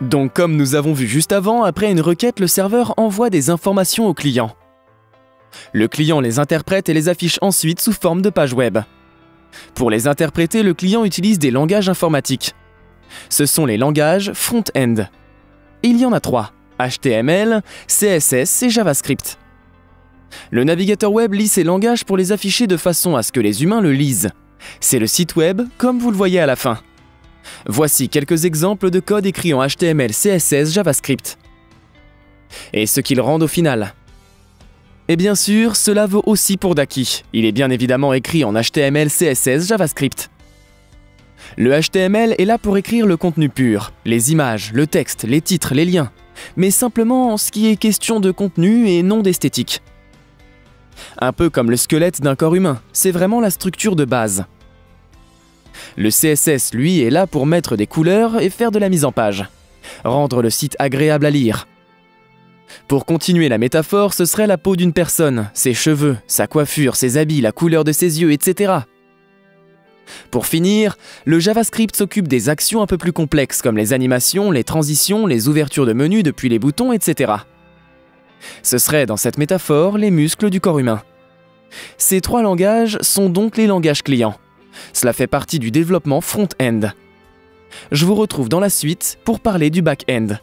Donc comme nous avons vu juste avant, après une requête, le serveur envoie des informations au client. Le client les interprète et les affiche ensuite sous forme de page web. Pour les interpréter, le client utilise des langages informatiques. Ce sont les langages front-end. Il y en a 3, HTML, CSS et JavaScript. Le navigateur web lit ces langages pour les afficher de façon à ce que les humains le lisent. C'est le site web, comme vous le voyez à la fin. Voici quelques exemples de code écrits en HTML, CSS, JavaScript. Et ce qu'ils rendent au final. Et bien sûr, cela vaut aussi pour Daki. Il est bien évidemment écrit en HTML, CSS, JavaScript. Le HTML est là pour écrire le contenu pur, les images, le texte, les titres, les liens, mais simplement ce qui est question de contenu et non d'esthétique. Un peu comme le squelette d'un corps humain, c'est vraiment la structure de base. Le CSS, lui, est là pour mettre des couleurs et faire de la mise en page, rendre le site agréable à lire. Pour continuer la métaphore, ce serait la peau d'une personne, ses cheveux, sa coiffure, ses habits, la couleur de ses yeux, etc. Pour finir, le JavaScript s'occupe des actions un peu plus complexes comme les animations, les transitions, les ouvertures de menus depuis les boutons, etc. Ce serait, dans cette métaphore, les muscles du corps humain. Ces 3 langages sont donc les langages clients. Cela fait partie du développement front-end. Je vous retrouve dans la suite pour parler du back-end.